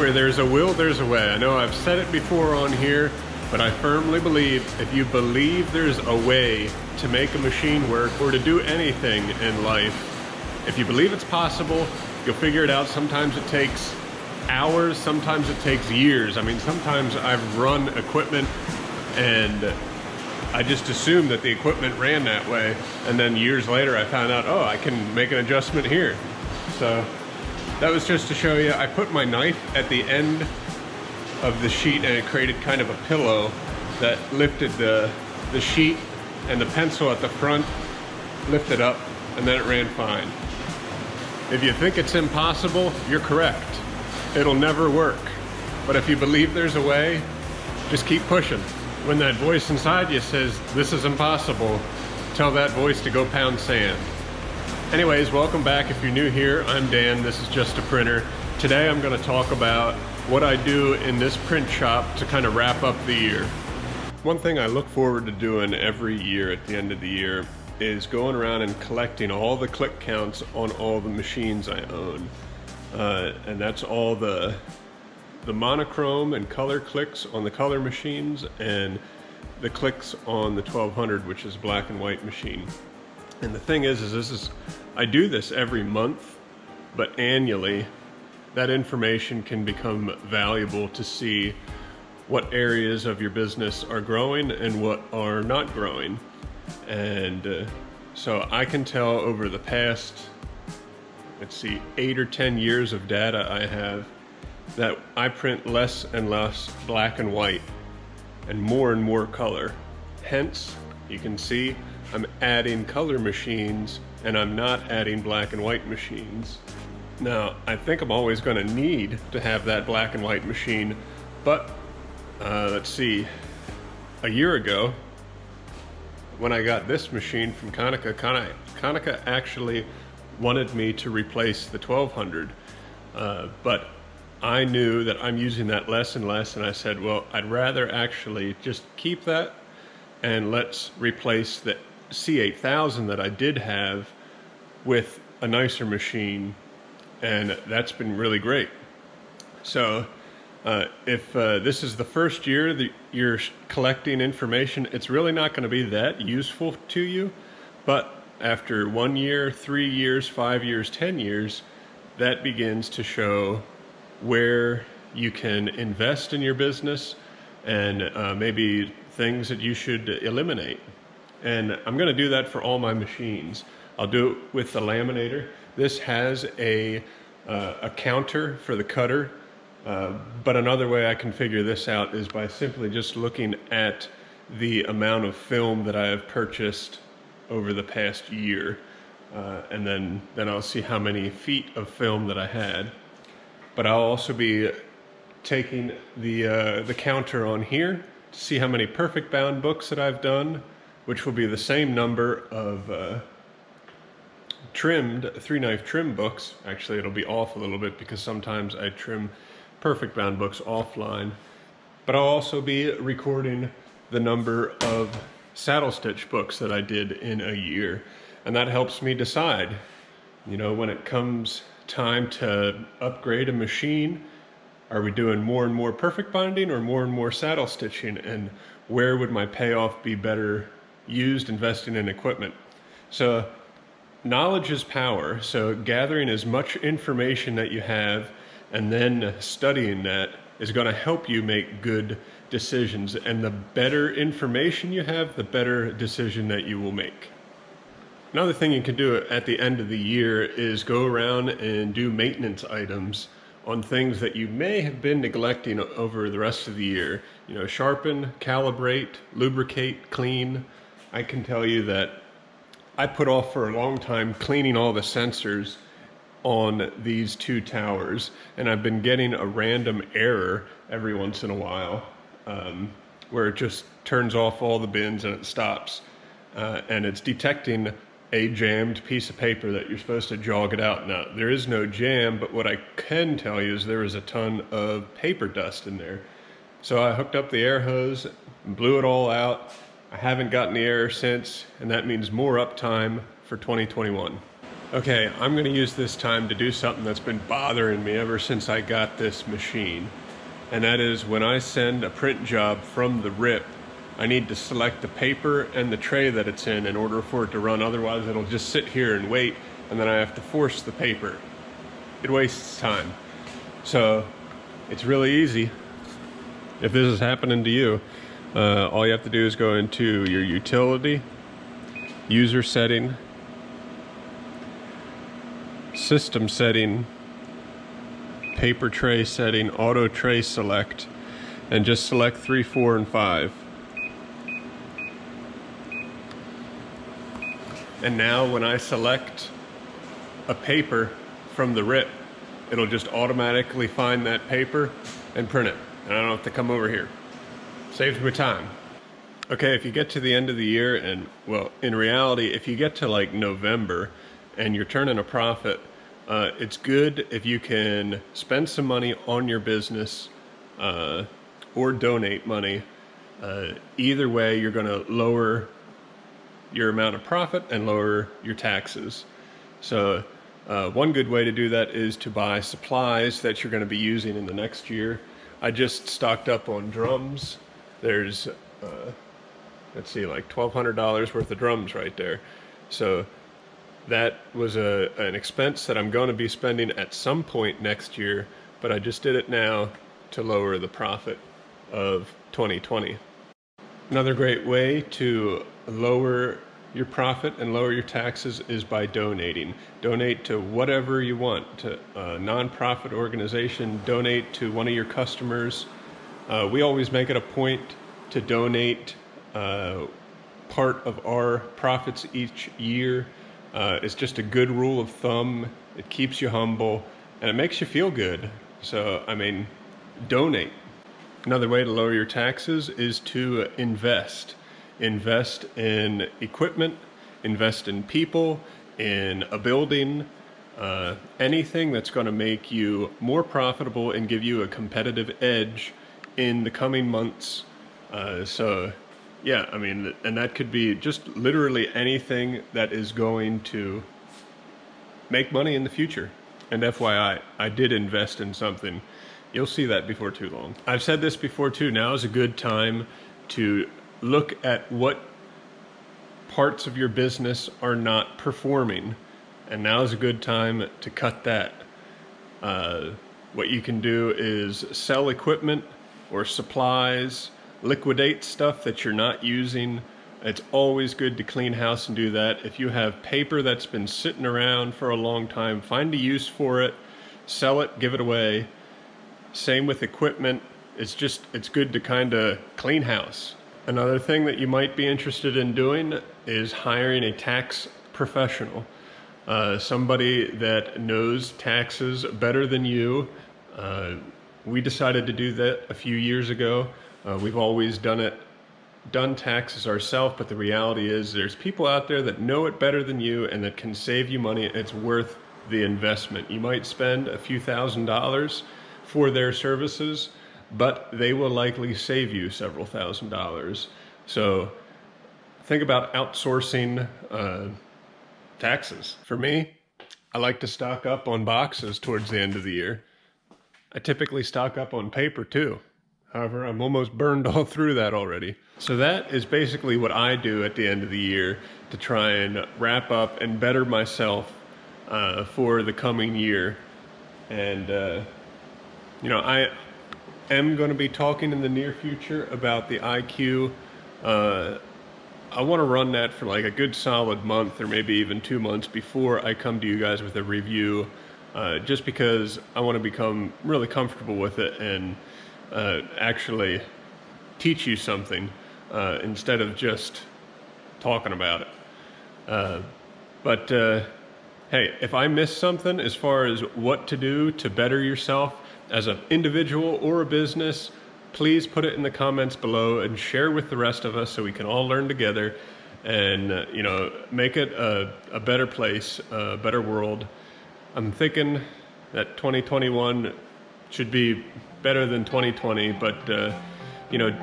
where there's a will, there's a way. I know I've said it before on here, but I firmly believe if you believe there's a way to make a machine work or to do anything in life, if you believe it's possible, you'll figure it out. Sometimes it takes hours, sometimes it takes years. I mean, sometimes I've run equipment and I just assumed that the equipment ran that way, and then years later I found out, oh, I can make an adjustment here. So that was just to show you. I put my knife at the end of the sheet and it created kind of a pillow that lifted the sheet, and the pencil at the front lifted up, and then it ran fine. If you think it's impossible, you're correct. It'll never work. But if you believe there's a way, just keep pushing. When that voice inside you says, this is impossible, tell that voice to go pound sand. Anyways, welcome back. If you're new here, I'm Dan. This is Just a Printer. Today I'm going to talk about what I do in this print shop to kind of wrap up the year. One thing I look forward to doing every year at the end of the year is going around and collecting all the click counts on all the machines I own. And that's all the monochrome and color clicks on the color machines and the clicks on the 1200, which is black and white machine. And the thing is I do this every month, but annually that information can become valuable to see what areas of your business are growing and what are not growing. And so I can tell over the past, let's see, 8 or 10 years of data I have, that I print less and less black and white and more color. Hence, you can see I'm adding color machines and I'm not adding black and white machines. Now, I think I'm always going to need to have that black and white machine, but let's see, a year ago when I got this machine from Konica, Konica actually wanted me to replace the 1200, but I knew that I'm using that less and less, and I said, well, I'd rather actually just keep that and let's replace the C3070 that I did have with a nicer machine, and that's been really great. So if this is the first year that you're collecting information, it's really not going to be that useful to you, but after 1 year, 3 years, 5 years, 10 years, that begins to show where you can invest in your business and maybe things that you should eliminate. And I'm going to do that for all my machines. I'll do it with the laminator. This has a counter for the cutter, but another way I can figure this out is by simply just looking at the amount of film that I have purchased over the past year, and then I'll see how many feet of film that I had. But I'll also be taking the counter on here to see how many perfect bound books that I've done, which will be the same number of trimmed 3-knife trim books. Actually, it'll be off a little bit because sometimes I trim perfect bound books offline. But I'll also be recording the number of saddle stitch books that I did in a year, and that helps me decide, you know, when it comes time to upgrade a machine, are we doing more and more perfect binding or more and more saddle stitching, and where would my payoff be better used investing in equipment? So knowledge is power. So gathering as much information that you have and then studying that is going to help you make good decisions, and the better information you have, the better decision that you will make. Another thing you can do at the end of the year is go around and do maintenance items on things that you may have been neglecting over the rest of the year. You know, sharpen, calibrate, lubricate, clean. I can tell you that I put off for a long time cleaning all the sensors on these two towers, and I've been getting a random error every once in a while where it just turns off all the bins and it stops, and it's detecting a jammed piece of paper that you're supposed to jog it out. Now, there is no jam, but what I can tell you is there is a ton of paper dust in there. So I hooked up the air hose and blew it all out. I haven't gotten the error since, and that means more uptime for 2021. Okay, I'm going to use this time to do something that's been bothering me ever since I got this machine. And that is when I send a print job from the RIP, I need to select the paper and the tray that it's in order for it to run. Otherwise, it'll just sit here and wait, and then I have to force the paper. It wastes time. So it's really easy. If this is happening to you, all you have to do is go into your utility, user setting, system setting, paper tray setting, auto tray select, and just select 3, 4, and 5. And now when I select a paper from the RIP, it'll just automatically find that paper and print it. And I don't have to come over here. Saves me time. Okay, if you get to the end of the year, and well, in reality, if you get to like November and you're turning a profit, it's good if you can spend some money on your business or donate money. Either way, you're going to lower your amount of profit and lower your taxes. So one good way to do that is to buy supplies that you're going to be using in the next year. I just stocked up on drums. There's, let's see, like $1,200 worth of drums right there. So that was an expense that I'm going to be spending at some point next year, but I just did it now to lower the profit of 2020. Another great way to lower your profit and lower your taxes is by donating. Donate to whatever you want, to a nonprofit organization, donate to one of your customers. We always make it a point to donate part of our profits each year. It's just a good rule of thumb. It keeps you humble and it makes you feel good. So, I mean, donate. Another way to lower your taxes is to invest. Invest in equipment, invest in people, in a building, anything that's going to make you more profitable and give you a competitive edge in the coming months. So yeah, I mean, and that could be just literally anything that is going to make money in the future. And FYI, I did invest in something. You'll see that before too long. I've said this before too, now is a good time to look at what parts of your business are not performing. And now is a good time to cut that. What you can do is sell equipment or supplies, liquidate stuff that you're not using. It's always good to clean house and do that. If you have paper that's been sitting around for a long time, find a use for it, sell it, give it away. Same with equipment. It's good to kind of clean house. Another thing that you might be interested in doing is hiring a tax professional. Somebody that knows taxes better than you. We decided to do that a few years ago. We've always done taxes ourselves, but the reality is there's people out there that know it better than you and that can save you money. It's worth the investment. You might spend a few $1,000s for their services, but they will likely save you several $1,000s. So think about outsourcing taxes. For me, I like to stock up on boxes towards the end of the year. I typically stock up on paper too. However, I'm almost burned all through that already. So that is basically what I do at the end of the year to try and wrap up and better myself for the coming year. And, you know, I am going to be talking in the near future about the IQ. I want to run that for like a good solid month or maybe even 2 months before I come to you guys with a review, just because I want to become really comfortable with it and actually teach you something instead of just talking about it. But hey, if I miss something as far as what to do to better yourself as an individual or a business, please put it in the comments below and share with the rest of us so we can all learn together and you know, make it a better place, a better world. I'm thinking that 2021 should be better than 2020, but you know,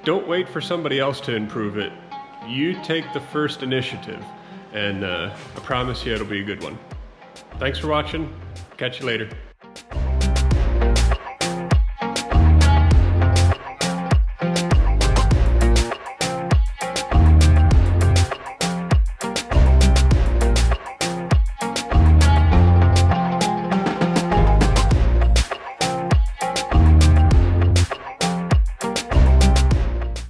don't wait for somebody else to improve it. You take the first initiative and I promise you it'll be a good one. Thanks for watching. Catch you later.